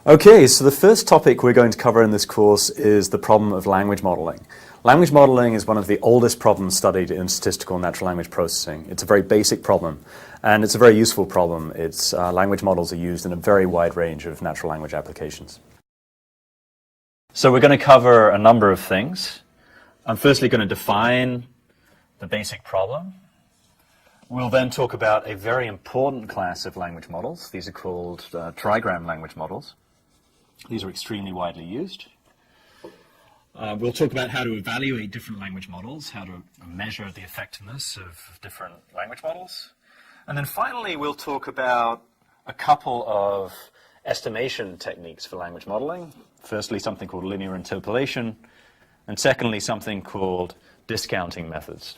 Okay, so the first topic we're going to cover in this course is the problem of language modeling. Language modeling is one of the oldest problems studied in statistical natural language processing. It's a very basic problem, and it's a very useful problem. Language models are used in a very wide range of natural language applications. So we're going to cover a number of things. I'm firstly going to define the basic problem. We'll then talk about a very important class of language models. These are called trigram language models. These are extremely widely used. We'll talk about how to evaluate different language models, how to measure the effectiveness of different language models. And then finally, we'll talk about a couple of estimation techniques for language modeling. Firstly, something called linear interpolation, and secondly, something called discounting methods.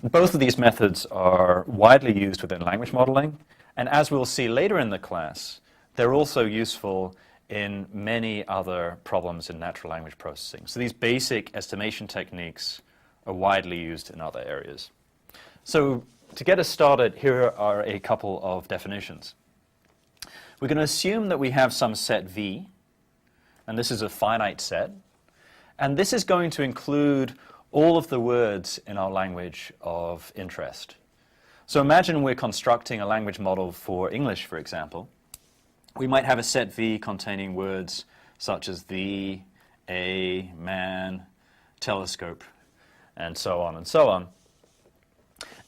Both of these methods are widely used within language modeling, and as we'll see later in the class, they're also useful in many other problems in natural language processing. So these basic estimation techniques are widely used in other areas. So to get us started, here are a couple of definitions. We're going to assume that we have some set V, and this is a finite set, and this is going to include all of the words in our language of interest. So imagine we're constructing a language model for English, for example. We might have a set V containing words such as the, a, man, telescope, and so on and so on.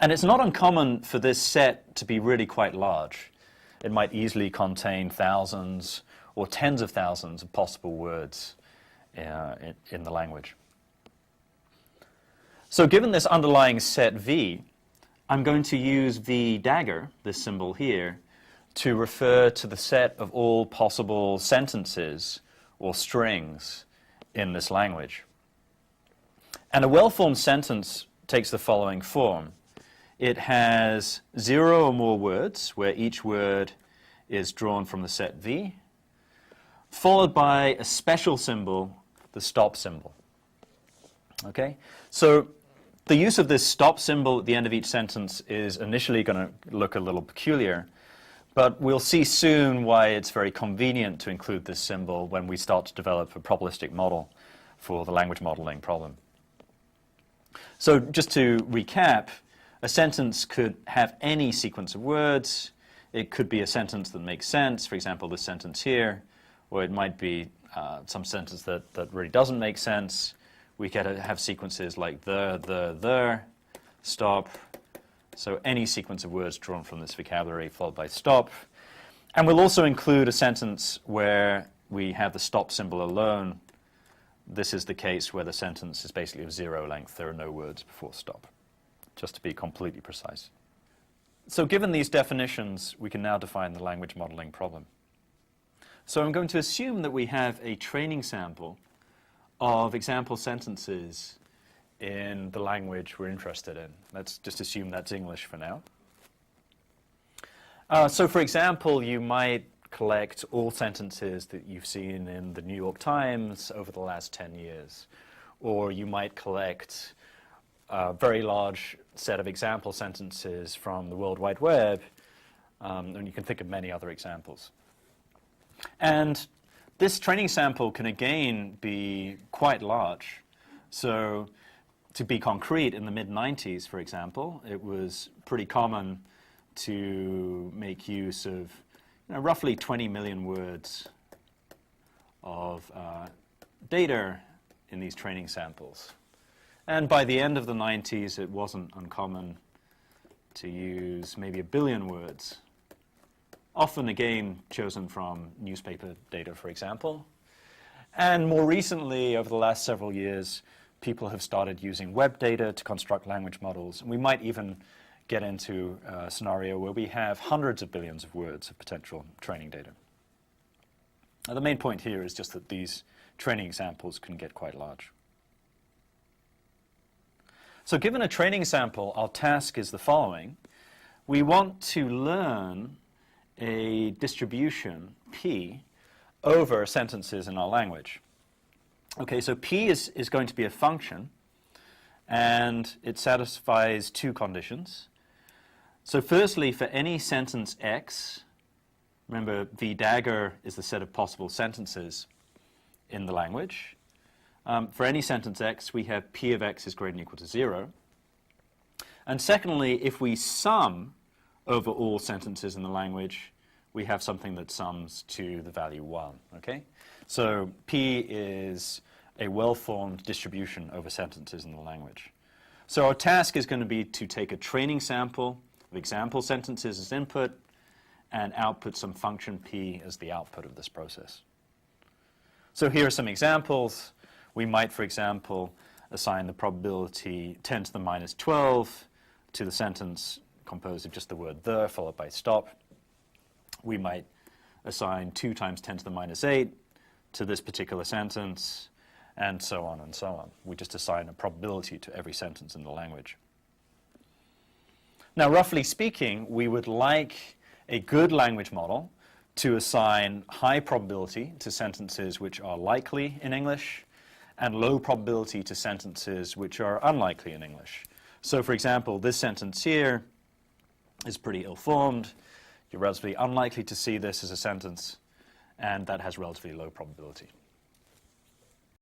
And it's not uncommon for this set to be really quite large. It might easily contain thousands or tens of thousands of possible words in the language. So given this underlying set V, I'm going to use V dagger, this symbol here, to refer to the set of all possible sentences or strings in this language. And a well-formed sentence takes the following form. It has 0 or more words, where each word is drawn from the set V, followed by a special symbol, the stop symbol. Okay? So the use of this stop symbol at the end of each sentence is initially going to look a little peculiar, but we'll see soon why it's very convenient to include this symbol when we start to develop a probabilistic model for the language modeling problem. So just to recap, a sentence could have any sequence of words. It could be a sentence that makes sense, for example, this sentence here, or it might be some sentence that really doesn't make sense. We could have sequences like the, stop. So any sequence of words drawn from this vocabulary followed by stop. And we'll also include a sentence where we have the stop symbol alone. This is the case where the sentence is basically of 0 length. There are no words before stop, just to be completely precise. So given these definitions, we can now define the language modeling problem. So I'm going to assume that we have a training sample of example sentences in the language we're interested in. Let's just assume that's English for now. So for example, you might collect all sentences that you've seen in the New York Times over the last 10 years. Or you might collect a very large set of example sentences from the World Wide Web, and you can think of many other examples. And this training sample can again be quite large. So to be concrete, in the mid-90s, for example, it was pretty common to make use of roughly 20 million words of data in these training samples. And by the end of the 90s, it wasn't uncommon to use maybe 1 billion words, often again chosen from newspaper data, for example. And more recently, over the last several years, people have started using web data to construct language models. And we might even get into a scenario where we have hundreds of billions of words of potential training data. Now, the main point here is just that these training examples can get quite large. So given a training sample, our task is the following. We want to learn a distribution, P, over sentences in our language. Okay, so P is going to be a function, and it satisfies 2 conditions. So firstly, for any sentence X, Remember, VDagger is the set of possible sentences in the language. For any sentence x, we have p of x is greater than or equal to 0. And secondly, if we sum over all sentences in the language, we have something that sums to the value 1. Okay? So p is a well-formed distribution over sentences in the language. So our task is going to be to take a training sample of example sentences as input and output some function p as the output of this process. So here are some examples. We might, for example, assign the probability 10 to the minus 12 to the sentence composed of just the word the followed by stop. We might assign 2 times 10 to the minus 8 to this particular sentence, and so on and so on. We just assign a probability to every sentence in the language. Now, roughly speaking, we would like a good language model to assign high probability to sentences which are likely in English and low probability to sentences which are unlikely in English. So, for example, this sentence here is pretty ill-formed. You're relatively unlikely to see this as a sentence, and that has relatively low probability.